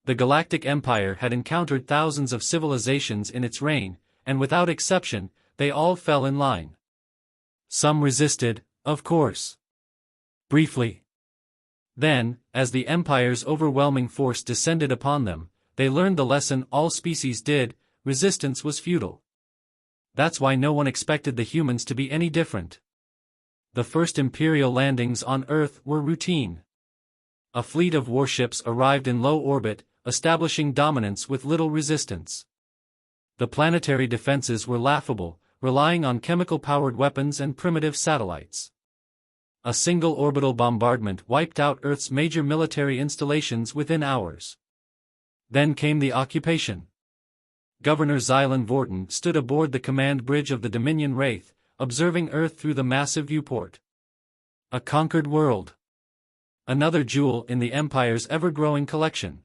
The Galactic Empire had encountered thousands of civilizations in its reign, and without exception, they all fell in line. Some resisted, of course. Briefly. Then, as the Empire's overwhelming force descended upon them, they learned the lesson all species did: resistance was futile. That's why no one expected the humans to be any different. The first Imperial landings on Earth were routine. A fleet of warships arrived in low orbit, establishing dominance with little resistance. The planetary defenses were laughable, relying on chemical-powered weapons and primitive satellites. A single orbital bombardment wiped out Earth's major military installations within hours. Then came the occupation. Governor Zylan Vorton stood aboard the command bridge of the Dominion Wraith, observing Earth through the massive viewport. A conquered world. Another jewel in the Empire's ever-growing collection.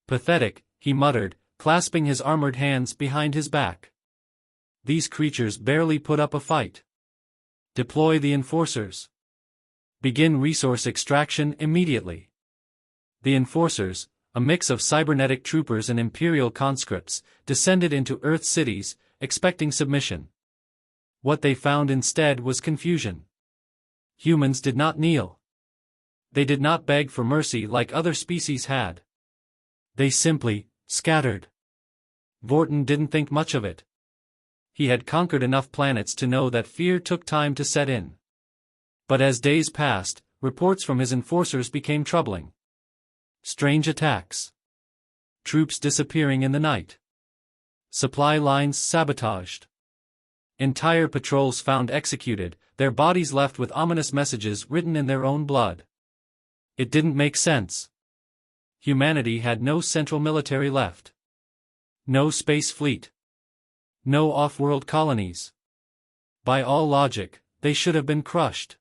Pathetic, he muttered, clasping his armored hands behind his back. These creatures barely put up a fight. Deploy the enforcers. Begin resource extraction immediately. The enforcers, a mix of cybernetic troopers and Imperial conscripts, descended into Earth cities, expecting submission. What they found instead was confusion. Humans did not kneel. They did not beg for mercy like other species had. They simply scattered. Vorton didn't think much of it. He had conquered enough planets to know that fear took time to set in. But as days passed, reports from his enforcers became troubling. Strange attacks. Troops disappearing in the night. Supply lines sabotaged. Entire patrols found executed, their bodies left with ominous messages written in their own blood. It didn't make sense. Humanity had no central military left. No space fleet. No off-world colonies. By all logic, they should have been crushed.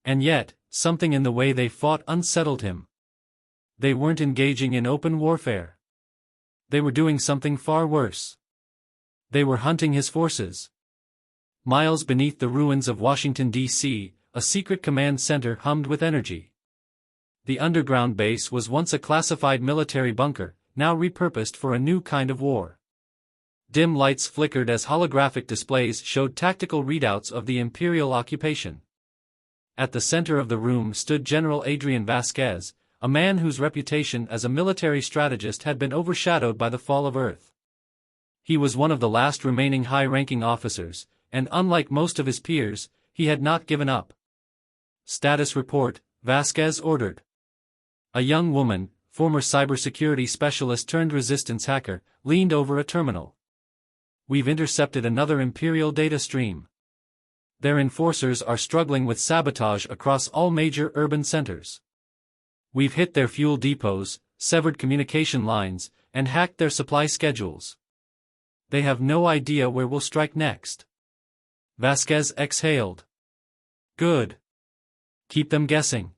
And yet, something in the way they fought unsettled him. They weren't engaging in open warfare. They were doing something far worse. They were hunting his forces. Miles beneath the ruins of Washington, D.C., a secret command center hummed with energy. The underground base was once a classified military bunker, now repurposed for a new kind of war. Dim lights flickered as holographic displays showed tactical readouts of the Imperial occupation. At the center of the room stood General Adrian Vasquez, a man whose reputation as a military strategist had been overshadowed by the fall of Earth. He was one of the last remaining high-ranking officers, and unlike most of his peers, he had not given up. Status report, Vasquez ordered. A young woman, former cybersecurity specialist turned resistance hacker, leaned over a terminal. We've intercepted another Imperial data stream. Their enforcers are struggling with sabotage across all major urban centers. We've hit their fuel depots, severed communication lines, and hacked their supply schedules. They have no idea where we'll strike next. Vasquez exhaled. Good. Keep them guessing.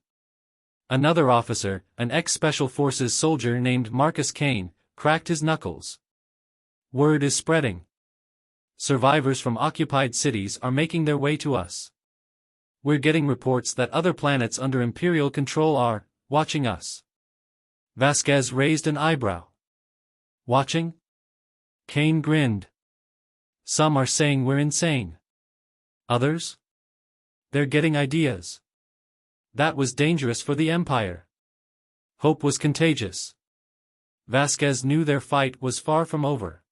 Another officer, an ex-Special Forces soldier named Marcus Kane, cracked his knuckles. Word is spreading. Survivors from occupied cities are making their way to us. We're getting reports that other planets under Imperial control are watching us. Vasquez raised an eyebrow. Watching? Kane grinned. Some are saying we're insane. Others? They're getting ideas. That was dangerous for the Empire. Hope was contagious. Vasquez knew their fight was far from over.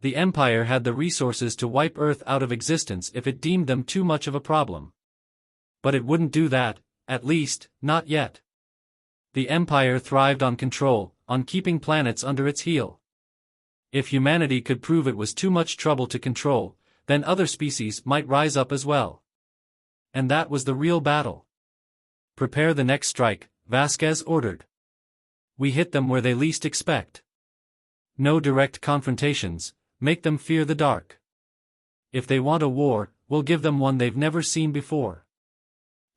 The Empire had the resources to wipe Earth out of existence if it deemed them too much of a problem. But it wouldn't do that, at least, not yet. The Empire thrived on control, on keeping planets under its heel. If humanity could prove it was too much trouble to control, then other species might rise up as well. And that was the real battle. Prepare the next strike, Vasquez ordered. We hit them where they least expect. No direct confrontations, make them fear the dark. If they want a war, we'll give them one they've never seen before.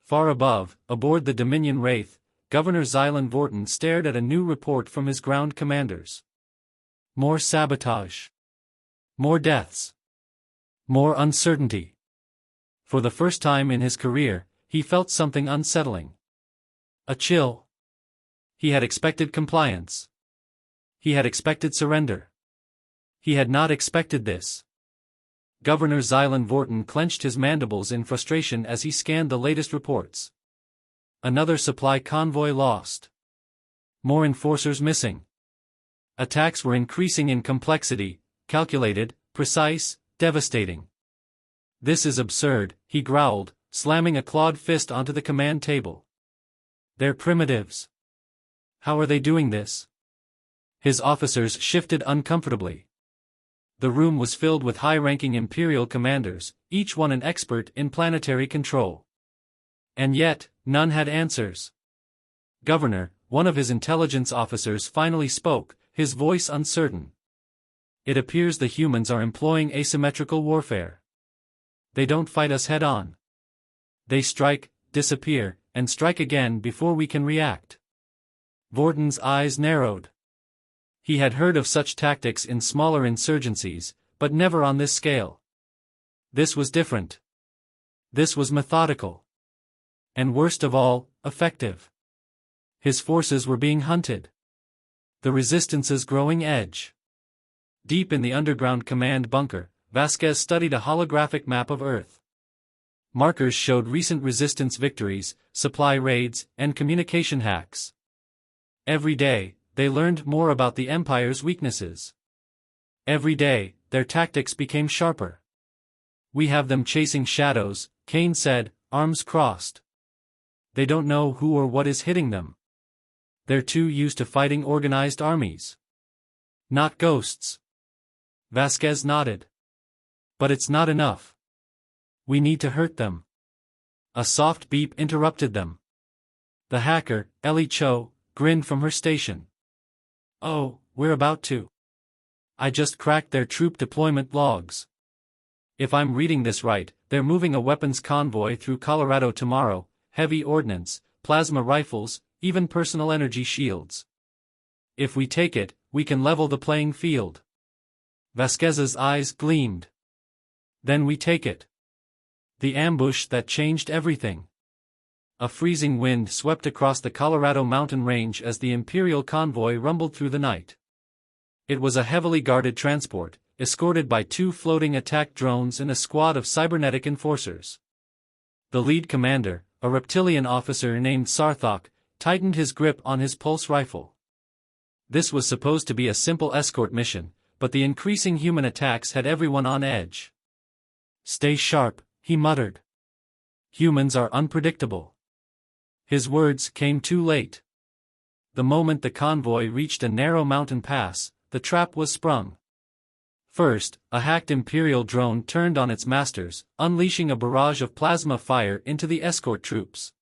Far above, aboard the Dominion Wraith, Governor Zylan Vorton stared at a new report from his ground commanders. More sabotage. More deaths. More uncertainty. For the first time in his career, he felt something unsettling. A chill. He had expected compliance. He had expected surrender. He had not expected this. Governor Zylan Vorton clenched his mandibles in frustration as he scanned the latest reports. Another supply convoy lost. More enforcers missing. Attacks were increasing in complexity, calculated, precise, devastating. This is absurd, he growled, slamming a clawed fist onto the command table. They're primitives. How are they doing this? His officers shifted uncomfortably. The room was filled with high-ranking Imperial commanders, each one an expert in planetary control. And yet, none had answers. Governor, one of his intelligence officers finally spoke, his voice uncertain. It appears the humans are employing asymmetrical warfare. They don't fight us head-on. They strike, disappear, and strike again before we can react. Vorton's eyes narrowed. He had heard of such tactics in smaller insurgencies, but never on this scale. This was different. This was methodical. And worst of all, effective. His forces were being hunted. The Resistance's growing edge. Deep in the underground command bunker, Vasquez studied a holographic map of Earth. Markers showed recent Resistance victories, supply raids, and communication hacks. Every day, they learned more about the Empire's weaknesses. Every day, their tactics became sharper. We have them chasing shadows, Kane said, arms crossed. They don't know who or what is hitting them. They're too used to fighting organized armies. Not ghosts. Vasquez nodded. But it's not enough. We need to hurt them. A soft beep interrupted them. The hacker, Ellie Cho, grinned from her station. Oh, we're about to. I just cracked their troop deployment logs. If I'm reading this right, they're moving a weapons convoy through Colorado tomorrow, heavy ordnance, plasma rifles, even personal energy shields. If we take it, we can level the playing field. Vasquez's eyes gleamed. Then we take it. The ambush that changed everything. A freezing wind swept across the Colorado mountain range as the Imperial convoy rumbled through the night. It was a heavily guarded transport, escorted by 2 floating attack drones and a squad of cybernetic enforcers. The lead commander, a reptilian officer named Sarthak, tightened his grip on his pulse rifle. This was supposed to be a simple escort mission, but the increasing human attacks had everyone on edge. Stay sharp, he muttered. Humans are unpredictable. His words came too late. The moment the convoy reached a narrow mountain pass, the trap was sprung. First, a hacked Imperial drone turned on its masters, unleashing a barrage of plasma fire into the escort troops.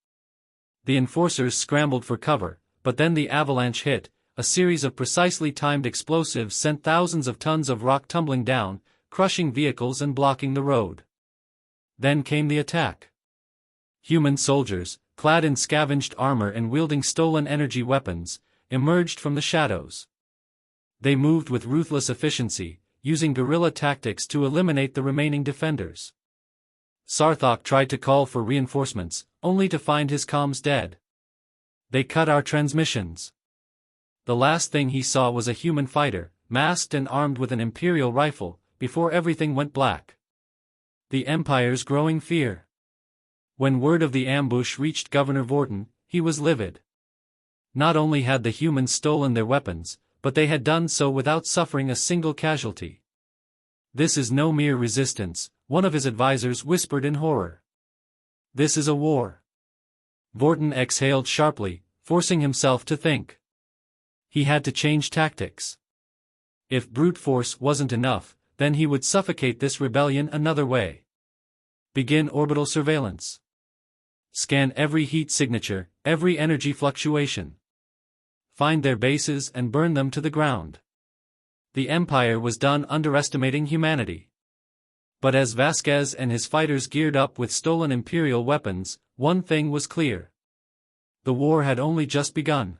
The enforcers scrambled for cover, but then the avalanche hit. A series of precisely timed explosives sent thousands of tons of rock tumbling down, crushing vehicles and blocking the road. Then came the attack. Human soldiers, clad in scavenged armor and wielding stolen energy weapons, emerged from the shadows. They moved with ruthless efficiency, using guerrilla tactics to eliminate the remaining defenders. Sarthak tried to call for reinforcements, only to find his comms dead. They cut our transmissions. The last thing he saw was a human fighter, masked and armed with an Imperial rifle, before everything went black. The Empire's growing fear. When word of the ambush reached Governor Vorton, he was livid. Not only had the humans stolen their weapons, but they had done so without suffering a single casualty. This is no mere resistance, one of his advisors whispered in horror. This is a war. Vorton exhaled sharply, forcing himself to think. He had to change tactics. If brute force wasn't enough, then he would suffocate this rebellion another way. Begin orbital surveillance. Scan every heat signature, every energy fluctuation. Find their bases and burn them to the ground. The Empire was done underestimating humanity. But as Vasquez and his fighters geared up with stolen Imperial weapons, one thing was clear. The war had only just begun.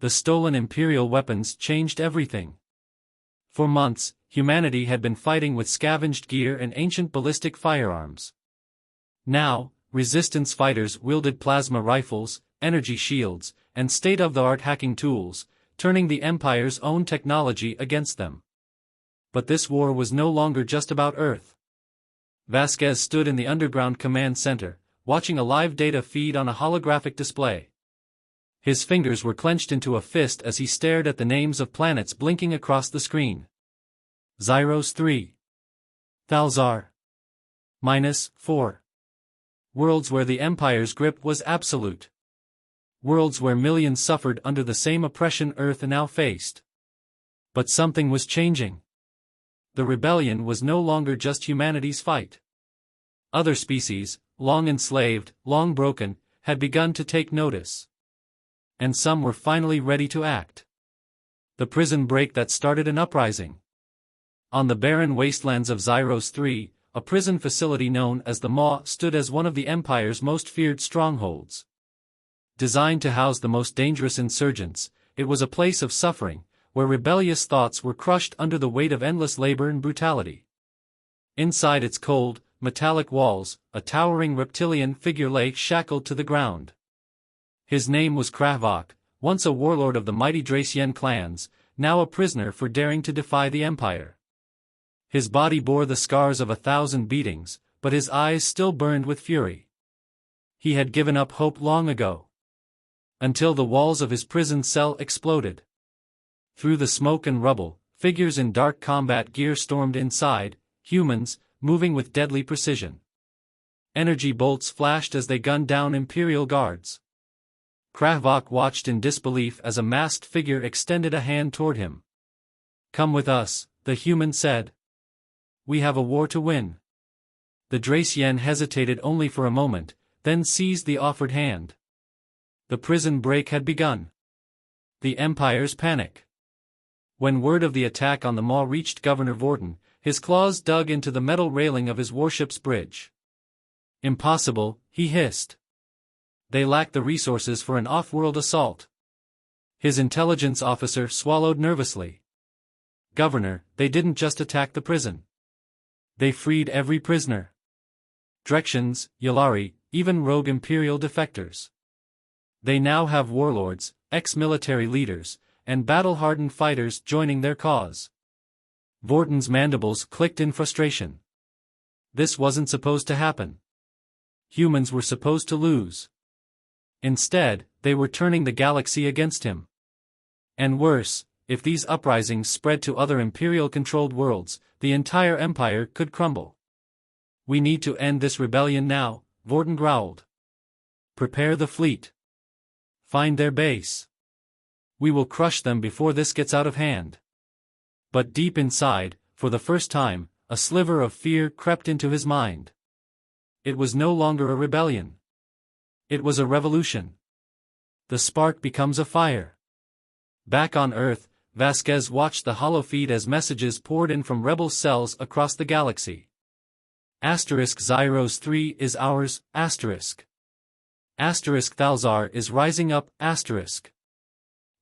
The stolen Imperial weapons changed everything. For months, humanity had been fighting with scavenged gear and ancient ballistic firearms. Now, Resistance fighters wielded plasma rifles, energy shields, and state-of-the-art hacking tools, turning the Empire's own technology against them. But this war was no longer just about Earth. Vasquez stood in the underground command center, watching a live data feed on a holographic display. His fingers were clenched into a fist as he stared at the names of planets blinking across the screen. Zyros 3. Thalzar. -4. Worlds where the Empire's grip was absolute. Worlds where millions suffered under the same oppression Earth now faced. But something was changing. The rebellion was no longer just humanity's fight. Other species, long enslaved, long broken, had begun to take notice. And some were finally ready to act. The prison break that started an uprising. On the barren wastelands of Zyros 3, a prison facility known as the Maw stood as one of the Empire's most feared strongholds. Designed to house the most dangerous insurgents, it was a place of suffering, where rebellious thoughts were crushed under the weight of endless labor and brutality. Inside its cold, metallic walls, a towering reptilian figure lay shackled to the ground. His name was Kravok, once a warlord of the mighty Dracian clans, now a prisoner for daring to defy the Empire. His body bore the scars of 1,000 beatings, but his eyes still burned with fury. He had given up hope long ago. Until the walls of his prison cell exploded. Through the smoke and rubble, figures in dark combat gear stormed inside, humans, moving with deadly precision. Energy bolts flashed as they gunned down Imperial guards. Kravok watched in disbelief as a masked figure extended a hand toward him. "Come with us," the human said. "We have a war to win." The Dracian hesitated only for a moment, then seized the offered hand. The prison break had begun. The Empire's panic. When word of the attack on the Maw reached Governor Vorton, his claws dug into the metal railing of his warship's bridge. "Impossible," he hissed. "They lack the resources for an off-world assault." His intelligence officer swallowed nervously. "Governor, they didn't just attack the prison. They freed every prisoner. Drexians, Yalari, even rogue Imperial defectors. They now have warlords, ex-military leaders, and battle-hardened fighters joining their cause." Vorton's mandibles clicked in frustration. This wasn't supposed to happen. Humans were supposed to lose. Instead, they were turning the galaxy against him. And worse, if these uprisings spread to other Imperial-controlled worlds, the entire Empire could crumble. "We need to end this rebellion now," Vorton growled. "Prepare the fleet. Find their base. We will crush them before this gets out of hand." But deep inside, for the first time, a sliver of fear crept into his mind. It was no longer a rebellion. It was a revolution. The spark becomes a fire. Back on Earth, Vasquez watched the holofeed as messages poured in from rebel cells across the galaxy. *Zyros 3 is ours, *. Thalzar is rising up, *.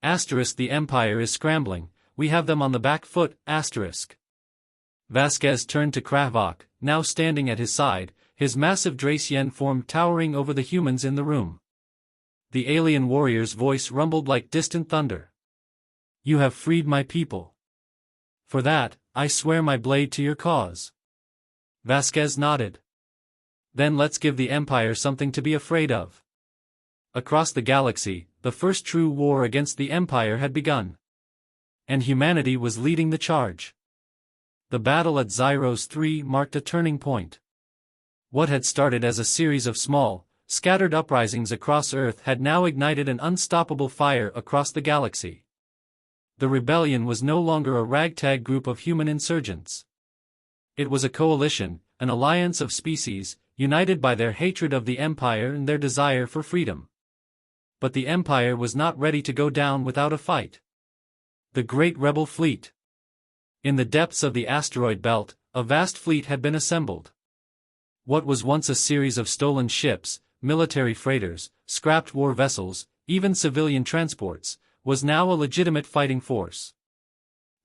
The Empire is scrambling, we have them on the back foot, *. Vasquez turned to Kravok, now standing at his side, his massive Dracian form towering over the humans in the room. The alien warrior's voice rumbled like distant thunder. "You have freed my people. For that, I swear my blade to your cause." Vasquez nodded. "Then let's give the Empire something to be afraid of." Across the galaxy, the first true war against the Empire had begun. And humanity was leading the charge. The battle at Zyros 3 marked a turning point. What had started as a series of small, scattered uprisings across Earth had now ignited an unstoppable fire across the galaxy. The rebellion was no longer a ragtag group of human insurgents. It was a coalition, an alliance of species, united by their hatred of the Empire and their desire for freedom. But the Empire was not ready to go down without a fight. The Great Rebel Fleet. In the depths of the asteroid belt, a vast fleet had been assembled. What was once a series of stolen ships, military freighters, scrapped war vessels, even civilian transports, was now a legitimate fighting force.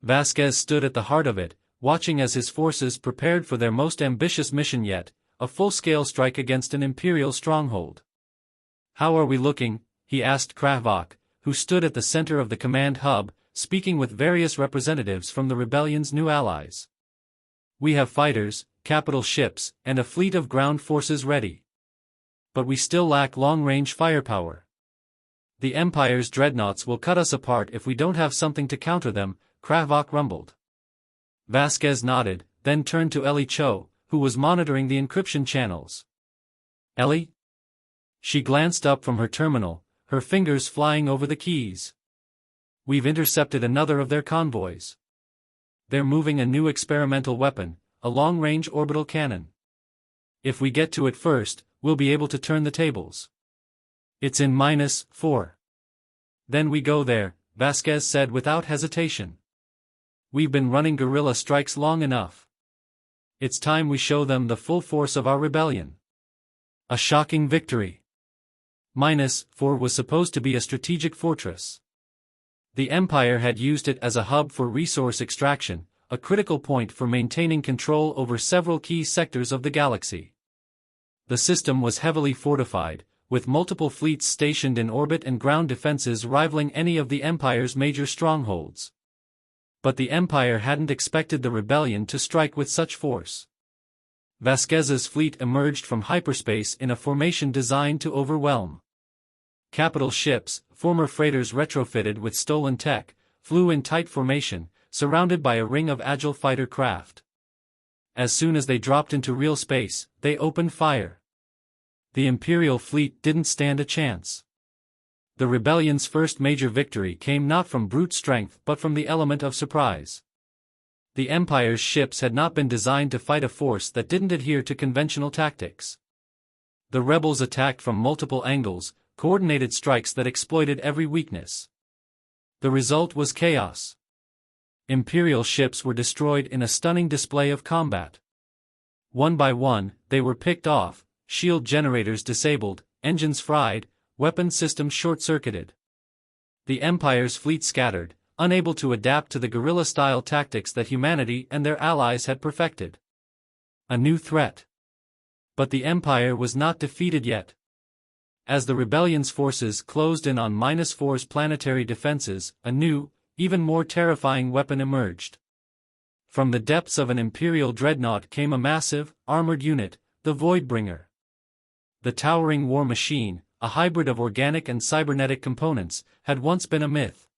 Vasquez stood at the heart of it, watching as his forces prepared for their most ambitious mission yet, a full-scale strike against an Imperial stronghold. "How are we looking?" he asked Kravok, who stood at the center of the command hub, speaking with various representatives from the rebellion's new allies. We have fighters, capital ships, and a fleet of ground forces ready. But we still lack long-range firepower. The Empire's dreadnoughts will cut us apart if we don't have something to counter them, Kravok rumbled. Vasquez nodded, then turned to Ellie Cho, who was monitoring the encryption channels. Ellie? She glanced up from her terminal, her fingers flying over the keys. We've intercepted another of their convoys. They're moving a new experimental weapon, a long-range orbital cannon. If we get to it first, we'll be able to turn the tables. It's in -4. Then we go there, Vasquez said without hesitation. We've been running guerrilla strikes long enough. It's time we show them the full force of our rebellion. A shocking victory. -4 was supposed to be a strategic fortress. The Empire had used it as a hub for resource extraction, a critical point for maintaining control over several key sectors of the galaxy. The system was heavily fortified, with multiple fleets stationed in orbit and ground defenses rivaling any of the Empire's major strongholds. But the Empire hadn't expected the rebellion to strike with such force. Vasquez's fleet emerged from hyperspace in a formation designed to overwhelm. Capital ships, former freighters retrofitted with stolen tech, flew in tight formation, surrounded by a ring of agile fighter craft. As soon as they dropped into real space, they opened fire. The Imperial fleet didn't stand a chance. The rebellion's first major victory came not from brute strength but from the element of surprise. The Empire's ships had not been designed to fight a force that didn't adhere to conventional tactics. The rebels attacked from multiple angles, coordinated strikes that exploited every weakness. The result was chaos. Imperial ships were destroyed in a stunning display of combat. One by one, they were picked off, shield generators disabled, engines fried, weapon systems short-circuited. The Empire's fleet scattered, unable to adapt to the guerrilla-style tactics that humanity and their allies had perfected. A new threat. But the Empire was not defeated yet. As the rebellion's forces closed in on -4's planetary defenses, a new, even more terrifying weapon emerged. From the depths of an Imperial dreadnought came a massive, armored unit, the Voidbringer. The towering war machine, a hybrid of organic and cybernetic components, had once been a myth.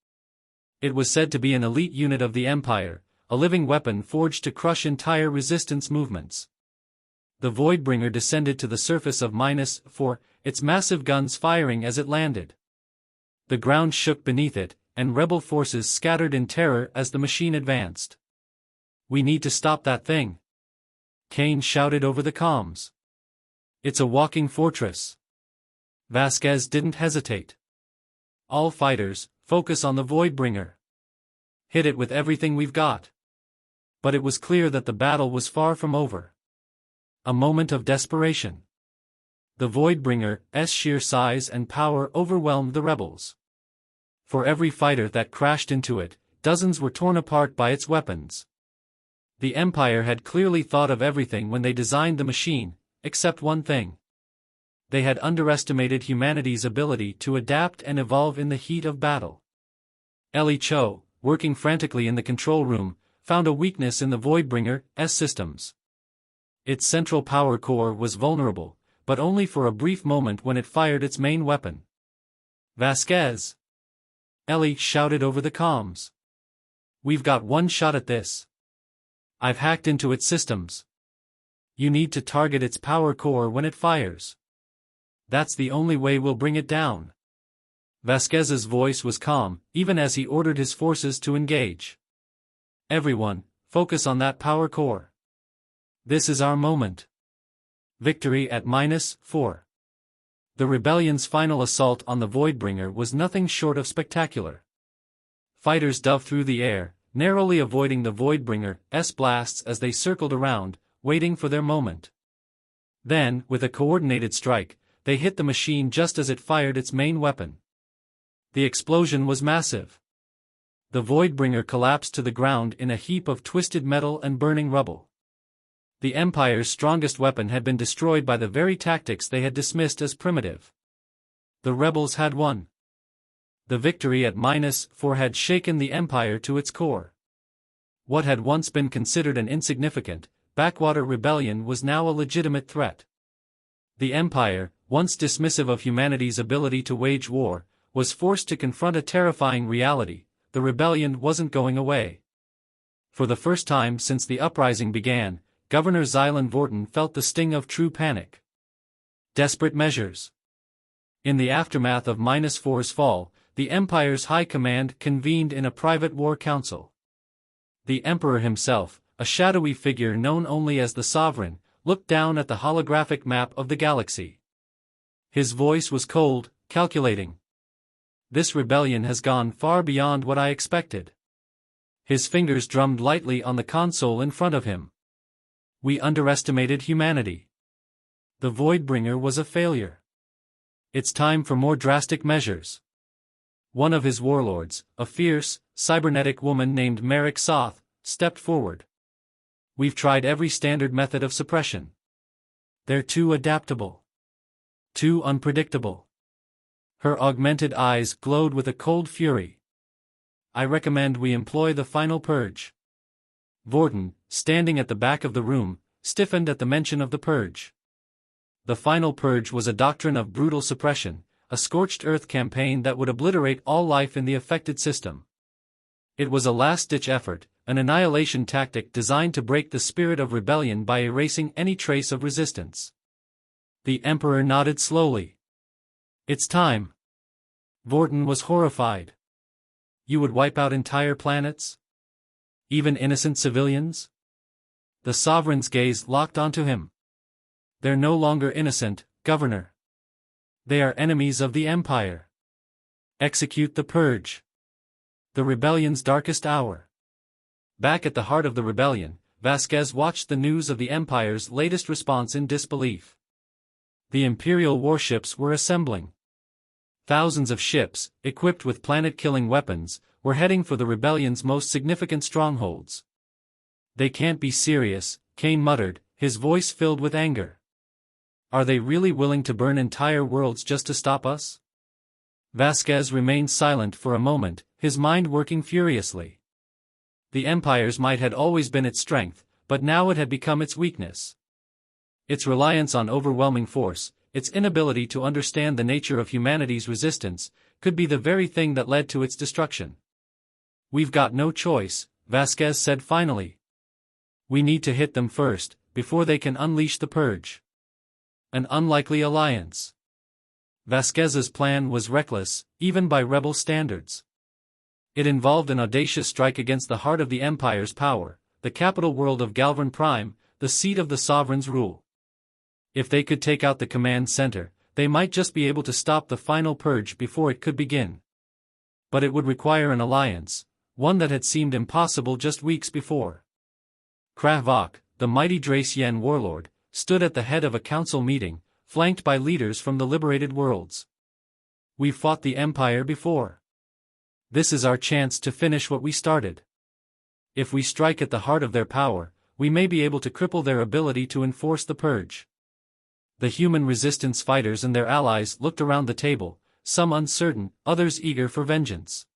It was said to be an elite unit of the Empire, a living weapon forged to crush entire resistance movements. The Voidbringer descended to the surface of -4, its massive guns firing as it landed. The ground shook beneath it, and rebel forces scattered in terror as the machine advanced. "We need to stop that thing," Kane shouted over the comms. "It's a walking fortress." Vasquez didn't hesitate. "All fighters, focus on the Voidbringer. Hit it with everything we've got." But it was clear that the battle was far from over. A moment of desperation. The Voidbringer's sheer size and power overwhelmed the rebels. For every fighter that crashed into it, dozens were torn apart by its weapons. The Empire had clearly thought of everything when they designed the machine, except one thing. They had underestimated humanity's ability to adapt and evolve in the heat of battle. Ellie Cho, working frantically in the control room, found a weakness in the Voidbringer's systems. Its central power core was vulnerable, but only for a brief moment when it fired its main weapon. "Vasquez!" Ellie shouted over the comms. "We've got one shot at this. I've hacked into its systems. You need to target its power core when it fires. That's the only way we'll bring it down." Vasquez's voice was calm, even as he ordered his forces to engage. "Everyone, focus on that power core. This is our moment." Victory at -4. The rebellion's final assault on the Voidbringer was nothing short of spectacular. Fighters dove through the air, narrowly avoiding the Voidbringer's blasts as they circled around, waiting for their moment. Then, with a coordinated strike, they hit the machine just as it fired its main weapon. The explosion was massive. The Voidbringer collapsed to the ground in a heap of twisted metal and burning rubble. The Empire's strongest weapon had been destroyed by the very tactics they had dismissed as primitive. The rebels had won. The victory at -4 had shaken the empire to its core. What had once been considered an insignificant, backwater rebellion was now a legitimate threat. The empire, once dismissive of humanity's ability to wage war, was forced to confront a terrifying reality: the rebellion wasn't going away. For the first time since the uprising began, Governor Zylan Vorton felt the sting of true panic. Desperate measures. In the aftermath of -4's fall, the empire's high command convened in a private war council. The emperor himself, a shadowy figure known only as the sovereign, looked down at the holographic map of the galaxy. His voice was cold, calculating. This rebellion has gone far beyond what I expected. His fingers drummed lightly on the console in front of him. We underestimated humanity. The Voidbringer was a failure. It's time for more drastic measures. One of his warlords, a fierce, cybernetic woman named Merrick Soth, stepped forward. We've tried every standard method of suppression. They're too adaptable. Too unpredictable. Her augmented eyes glowed with a cold fury. I recommend we employ the final purge. Vorton, standing at the back of the room, stiffened at the mention of the purge. The final purge was a doctrine of brutal suppression, a scorched earth campaign that would obliterate all life in the affected system. It was a last-ditch effort, an annihilation tactic designed to break the spirit of rebellion by erasing any trace of resistance. The Emperor nodded slowly. It's time. Vorton was horrified. You would wipe out entire planets? Even innocent civilians? The sovereign's gaze locked onto him. They're no longer innocent, Governor. They are enemies of the Empire. Execute the purge. The rebellion's darkest hour. Back at the heart of the rebellion, Vasquez watched the news of the Empire's latest response in disbelief. The Imperial warships were assembling. Thousands of ships, equipped with planet-killing weapons, were heading for the rebellion's most significant strongholds. They can't be serious, Kane muttered, his voice filled with anger. Are they really willing to burn entire worlds just to stop us? Vasquez remained silent for a moment, his mind working furiously. The Empire's might had always been its strength, but now it had become its weakness. Its reliance on overwhelming force, its inability to understand the nature of humanity's resistance, could be the very thing that led to its destruction. We've got no choice, Vasquez said finally. We need to hit them first, before they can unleash the purge. An unlikely alliance. Vasquez's plan was reckless, even by rebel standards. It involved an audacious strike against the heart of the Empire's power, the capital world of Galvan Prime, the seat of the sovereign's rule. If they could take out the command center, they might just be able to stop the final purge before it could begin. But it would require an alliance, one that had seemed impossible just weeks before. Kravok, the mighty Dracian warlord, stood at the head of a council meeting, flanked by leaders from the liberated worlds. We've fought the Empire before. This is our chance to finish what we started. If we strike at the heart of their power, we may be able to cripple their ability to enforce the purge. The human resistance fighters and their allies looked around the table, some uncertain, others eager for vengeance.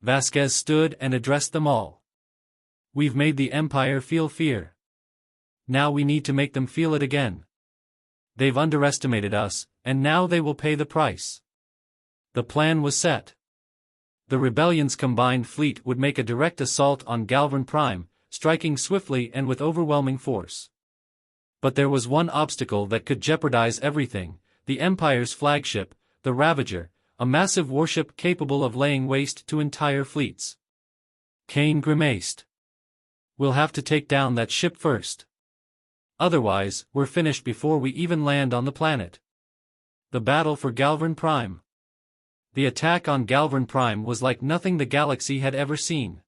Vasquez stood and addressed them all. We've made the Empire feel fear. Now we need to make them feel it again. They've underestimated us, and now they will pay the price. The plan was set. The rebellion's combined fleet would make a direct assault on Galvan Prime, striking swiftly and with overwhelming force. But there was one obstacle that could jeopardize everything: the Empire's flagship, the Ravager, a massive warship capable of laying waste to entire fleets. Kane grimaced. We'll have to take down that ship first. Otherwise, we're finished before we even land on the planet. The battle for Galvan Prime. The attack on Galvan Prime was like nothing the galaxy had ever seen.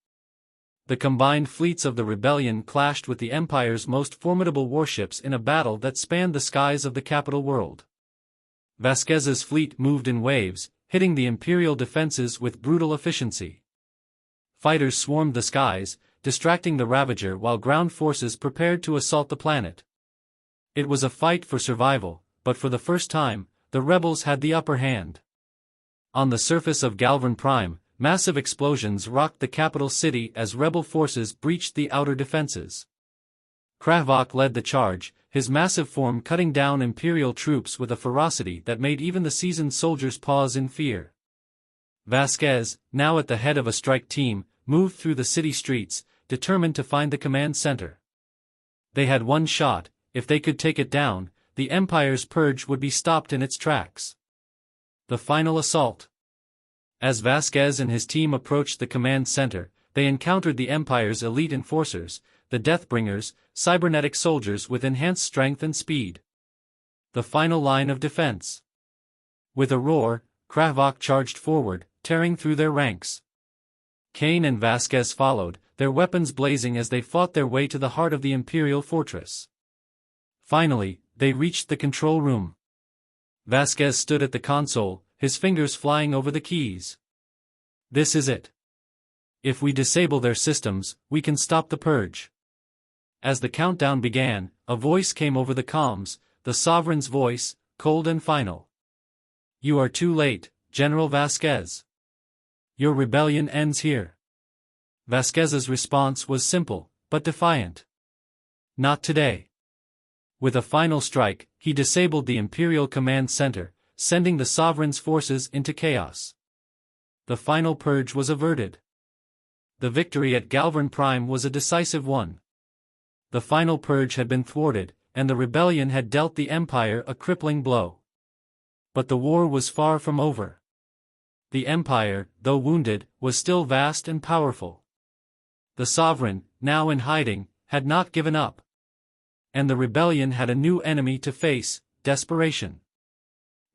The combined fleets of the rebellion clashed with the Empire's most formidable warships in a battle that spanned the skies of the capital world. Vasquez's fleet moved in waves, hitting the Imperial defenses with brutal efficiency. Fighters swarmed the skies, distracting the Ravager while ground forces prepared to assault the planet. It was a fight for survival, but for the first time, the rebels had the upper hand. On the surface of Galvan Prime, massive explosions rocked the capital city as rebel forces breached the outer defenses. Krahvak led the charge, his massive form cutting down Imperial troops with a ferocity that made even the seasoned soldiers pause in fear. Vasquez, now at the head of a strike team, moved through the city streets, determined to find the command center. They had one shot. If they could take it down, the Empire's purge would be stopped in its tracks. The final assault. As Vasquez and his team approached the command center, they encountered the Empire's elite enforcers, the Deathbringers, cybernetic soldiers with enhanced strength and speed. The final line of defense. With a roar, Krahvak charged forward, tearing through their ranks. Kane and Vasquez followed, their weapons blazing as they fought their way to the heart of the Imperial fortress. Finally, they reached the control room. Vasquez stood at the console, his fingers flying over the keys. This is it. If we disable their systems, we can stop the purge. As the countdown began, a voice came over the comms, the Sovereign's voice, cold and final. You are too late, General Vasquez. Your rebellion ends here. Vasquez's response was simple, but defiant. Not today. With a final strike, he disabled the Imperial Command Center, sending the Sovereign's forces into chaos. The final purge was averted. The victory at Galvan Prime was a decisive one. The final purge had been thwarted, and the rebellion had dealt the Empire a crippling blow. But the war was far from over. The Empire, though wounded, was still vast and powerful. The Sovereign, now in hiding, had not given up. And the rebellion had a new enemy to face, desperation.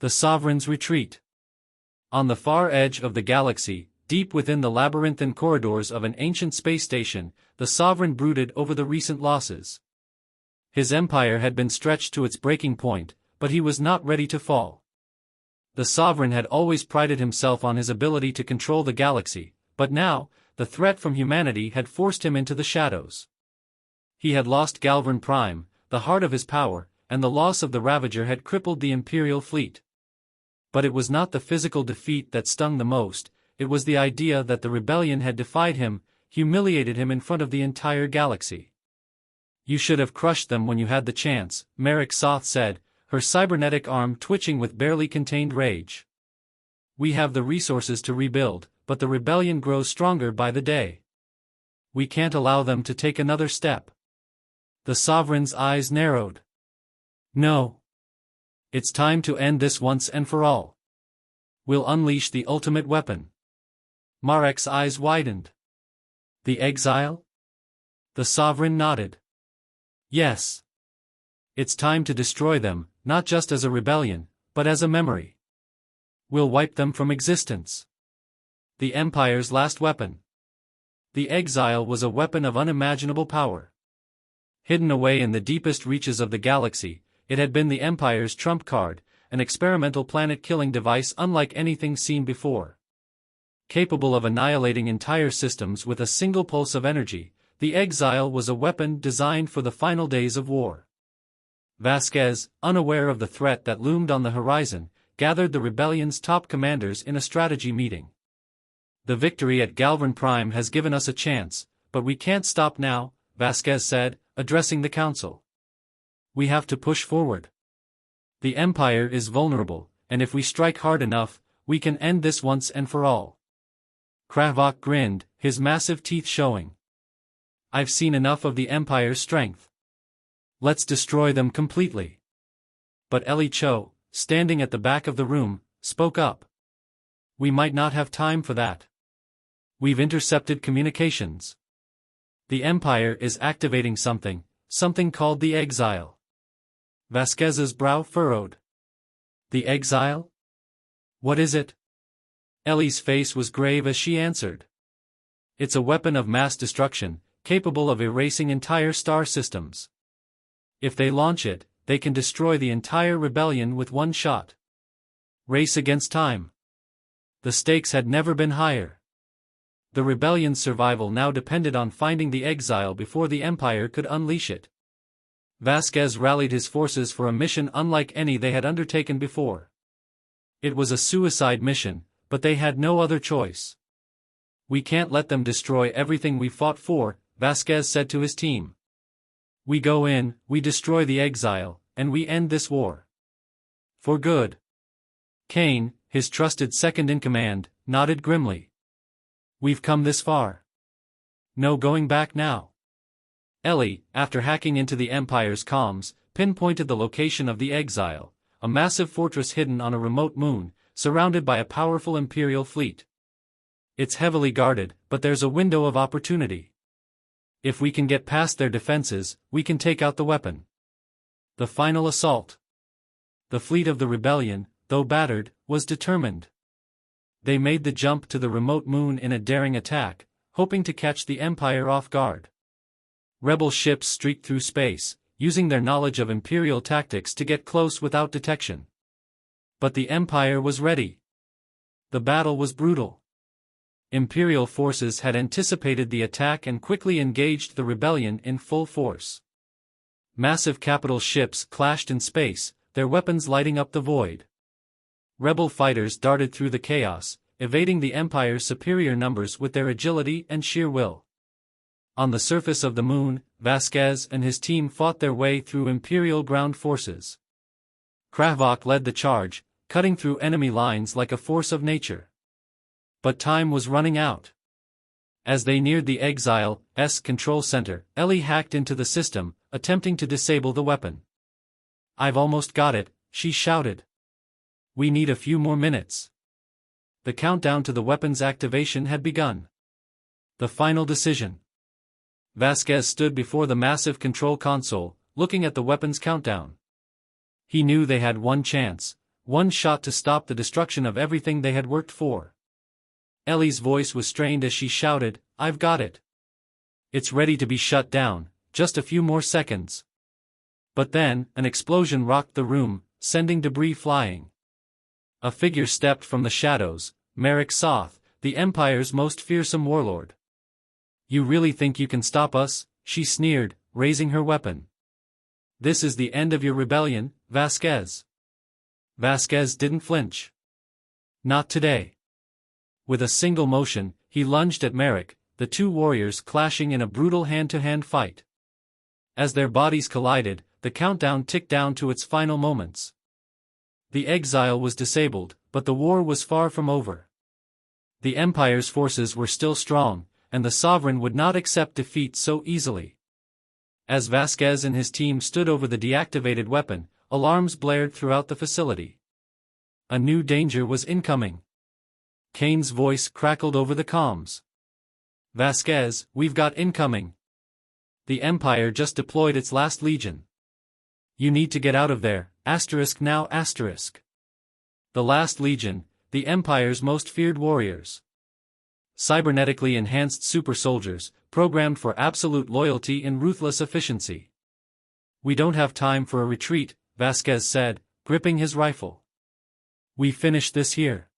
The Sovereign's retreat. On the far edge of the galaxy, deep within the labyrinthine corridors of an ancient space station, the Sovereign brooded over the recent losses. His empire had been stretched to its breaking point, but he was not ready to fall. The Sovereign had always prided himself on his ability to control the galaxy, but now, the threat from humanity had forced him into the shadows. He had lost Galvan Prime, the heart of his power, and the loss of the Ravager had crippled the Imperial fleet. But it was not the physical defeat that stung the most, it was the idea that the rebellion had defied him, humiliated him in front of the entire galaxy. You should have crushed them when you had the chance, Merrick Soth said, her cybernetic arm twitching with barely contained rage. We have the resources to rebuild, but the rebellion grows stronger by the day. We can't allow them to take another step. The Sovereign's eyes narrowed. No. It's time to end this once and for all. We'll unleash the ultimate weapon. Marek's eyes widened. The exile? The Sovereign nodded. Yes. It's time to destroy them, not just as a rebellion, but as a memory. We'll wipe them from existence. The Empire's last weapon. The exile was a weapon of unimaginable power. Hidden away in the deepest reaches of the galaxy, it had been the Empire's trump card, an experimental planet-killing device unlike anything seen before. Capable of annihilating entire systems with a single pulse of energy, the exile was a weapon designed for the final days of war. Vasquez, unaware of the threat that loomed on the horizon, gathered the rebellion's top commanders in a strategy meeting. The victory at Galvan Prime has given us a chance, but we can't stop now, Vasquez said, addressing the council. We have to push forward. The Empire is vulnerable, and if we strike hard enough, we can end this once and for all. Krahvak grinned, his massive teeth showing. I've seen enough of the Empire's strength. Let's destroy them completely. But Eli Cho, standing at the back of the room, spoke up. We might not have time for that. We've intercepted communications. The Empire is activating something called the exile. Vasquez's brow furrowed. The exile? What is it? Ellie's face was grave as she answered. It's a weapon of mass destruction, capable of erasing entire star systems. If they launch it, they can destroy the entire rebellion with one shot. Race against time. The stakes had never been higher. The rebellion's survival now depended on finding the exile before the Empire could unleash it. Vasquez rallied his forces for a mission unlike any they had undertaken before. It was a suicide mission, but they had no other choice. We can't let them destroy everything we fought for, Vasquez said to his team. We go in, we destroy the exile, and we end this war. For good. Kane, his trusted second-in-command, nodded grimly. We've come this far. No going back now. Ellie, after hacking into the Empire's comms, pinpointed the location of the exile, a massive fortress hidden on a remote moon, surrounded by a powerful Imperial fleet. It's heavily guarded, but there's a window of opportunity. If we can get past their defenses, we can take out the weapon. The final assault. The fleet of the rebellion, though battered, was determined. They made the jump to the remote moon in a daring attack, hoping to catch the Empire off guard. Rebel ships streaked through space, using their knowledge of Imperial tactics to get close without detection. But the Empire was ready. The battle was brutal. Imperial forces had anticipated the attack and quickly engaged the rebellion in full force. Massive capital ships clashed in space, their weapons lighting up the void. Rebel fighters darted through the chaos, evading the Empire's superior numbers with their agility and sheer will. On the surface of the moon, Vasquez and his team fought their way through Imperial ground forces. Kravok led the charge, cutting through enemy lines like a force of nature. But time was running out. As they neared the Exile's control center, Ellie hacked into the system, attempting to disable the weapon. I've almost got it, she shouted. We need a few more minutes. The countdown to the weapon's activation had begun. The final decision. Vasquez stood before the massive control console, looking at the weapon's countdown. He knew they had one chance, one shot to stop the destruction of everything they had worked for. Ellie's voice was strained as she shouted, I've got it. It's ready to be shut down, just a few more seconds. But then, an explosion rocked the room, sending debris flying. A figure stepped from the shadows, Merrick Soth, the Empire's most fearsome warlord. You really think you can stop us? She sneered, raising her weapon. This is the end of your rebellion, Vasquez. Vasquez didn't flinch. Not today. With a single motion, he lunged at Merrick, the two warriors clashing in a brutal hand-to-hand fight. As their bodies collided, the countdown ticked down to its final moments. The exile was disabled, but the war was far from over. The Empire's forces were still strong, and the Sovereign would not accept defeat so easily. As Vasquez and his team stood over the deactivated weapon, alarms blared throughout the facility. A new danger was incoming. Kane's voice crackled over the comms. Vasquez, we've got incoming. The Empire just deployed its last legion. You need to get out of there, now. The last legion, the Empire's most feared warriors. Cybernetically enhanced super soldiers, programmed for absolute loyalty and ruthless efficiency. We don't have time for a retreat, Vasquez said, gripping his rifle. We finish this here.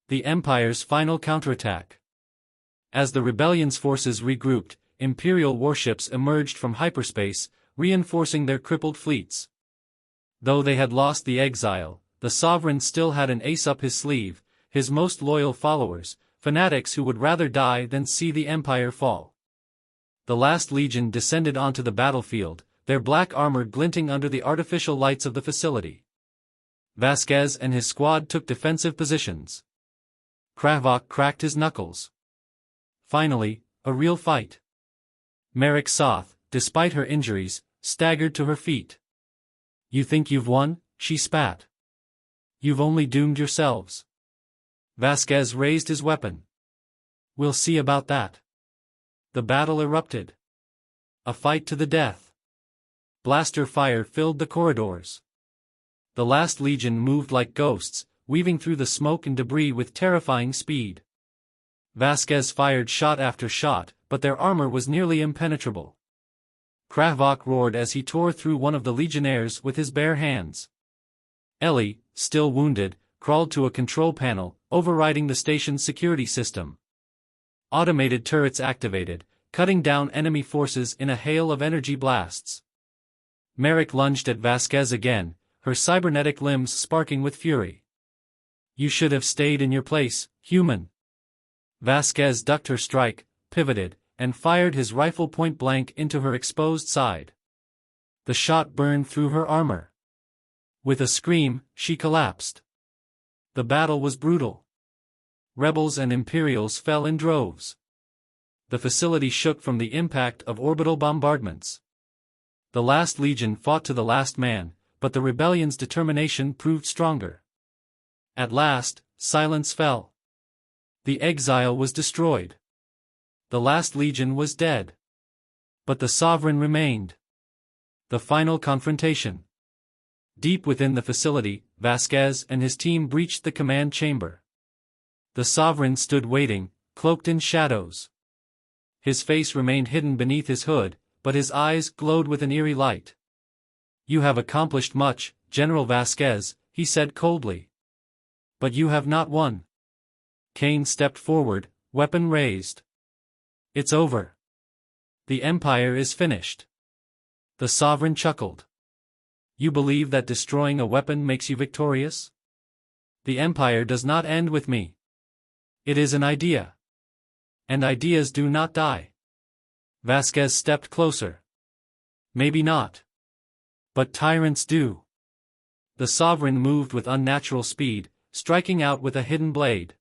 The Empire's final counterattack. As the rebellion's forces regrouped, Imperial warships emerged from hyperspace, reinforcing their crippled fleets. Though they had lost the exile, the Sovereign still had an ace up his sleeve, his most loyal followers, fanatics who would rather die than see the Empire fall. The last legion descended onto the battlefield, their black armor glinting under the artificial lights of the facility. Vasquez and his squad took defensive positions. Kravok cracked his knuckles. Finally, a real fight. Merrick Soth, despite her injuries, staggered to her feet. You think you've won? She spat. You've only doomed yourselves. Vasquez raised his weapon. We'll see about that. The battle erupted. A fight to the death. Blaster fire filled the corridors. The last legion moved like ghosts, weaving through the smoke and debris with terrifying speed. Vasquez fired shot after shot, but their armor was nearly impenetrable. Kravok roared as he tore through one of the legionnaires with his bare hands. Ellie, still wounded, crawled to a control panel, overriding the station's security system. Automated turrets activated, cutting down enemy forces in a hail of energy blasts. Merrick lunged at Vasquez again, her cybernetic limbs sparking with fury. You should have stayed in your place, human. Vasquez ducked her strike, pivoted, and fired his rifle point blank into her exposed side. The shot burned through her armor. With a scream, she collapsed. The battle was brutal. Rebels and Imperials fell in droves. The facility shook from the impact of orbital bombardments. The last legion fought to the last man, but the rebellion's determination proved stronger. At last, silence fell. The exile was destroyed. The last legion was dead. But the sovereign remained. The final confrontation. Deep within the facility, Vasquez and his team breached the command chamber. The sovereign stood waiting, cloaked in shadows. His face remained hidden beneath his hood, but his eyes glowed with an eerie light. "You have accomplished much, General Vasquez," he said coldly. "But you have not won." Kane stepped forward, weapon raised. "It's over. The Empire is finished." The sovereign chuckled. "You believe that destroying a weapon makes you victorious? The Empire does not end with me. It is an idea. And ideas do not die." Vasquez stepped closer. "Maybe not. But tyrants do." The sovereign moved with unnatural speed, striking out with a hidden blade.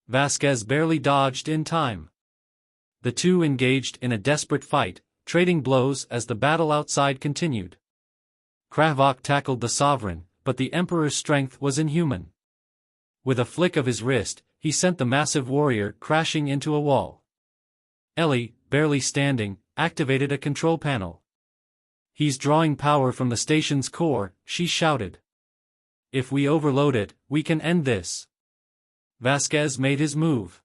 Vasquez barely dodged in time. The two engaged in a desperate fight, trading blows as the battle outside continued. Kravok tackled the sovereign, but the emperor's strength was inhuman. With a flick of his wrist, he sent the massive warrior crashing into a wall. Ellie, barely standing, activated a control panel. "He's drawing power from the station's core," she shouted. "If we overload it, we can end this." Vasquez made his move.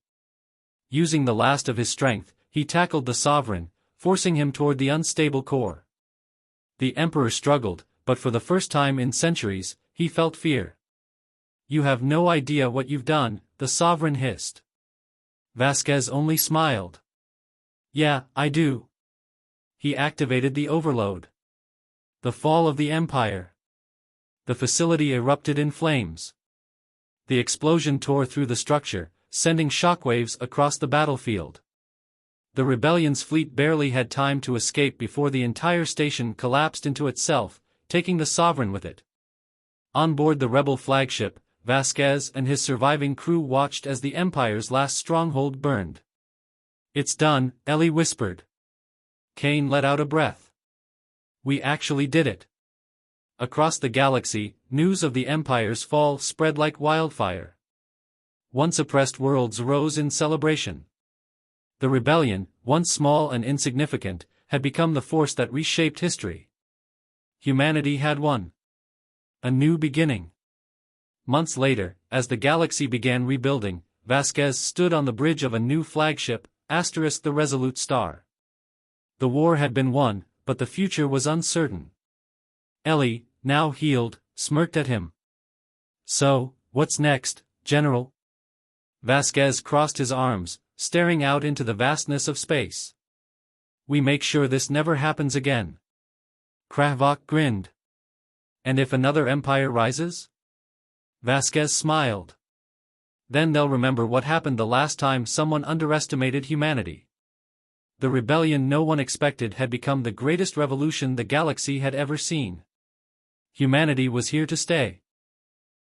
Using the last of his strength, he tackled the sovereign, forcing him toward the unstable core. The emperor struggled, but for the first time in centuries, he felt fear. "You have no idea what you've done," the sovereign hissed. Vasquez only smiled. "Yeah, I do." He activated the overload. The fall of the Empire. The facility erupted in flames. The explosion tore through the structure, sending shockwaves across the battlefield. The rebellion's fleet barely had time to escape before the entire station collapsed into itself, taking the sovereign with it. On board the rebel flagship, Vasquez and his surviving crew watched as the Empire's last stronghold burned. "It's done," Ellie whispered. Kane let out a breath. "We actually did it." Across the galaxy, news of the Empire's fall spread like wildfire. Once oppressed worlds rose in celebration. The rebellion, once small and insignificant, had become the force that reshaped history. Humanity had won. A new beginning. Months later, as the galaxy began rebuilding, Vasquez stood on the bridge of a new flagship, the Resolute Star. The war had been won, but the future was uncertain. Ellie, now healed, smirked at him. "So, what's next, General?" Vasquez crossed his arms, staring out into the vastness of space. "We make sure this never happens again." Kravok grinned. "And if another empire rises?" Vasquez smiled. "Then they'll remember what happened the last time someone underestimated humanity." The rebellion no one expected had become the greatest revolution the galaxy had ever seen. Humanity was here to stay.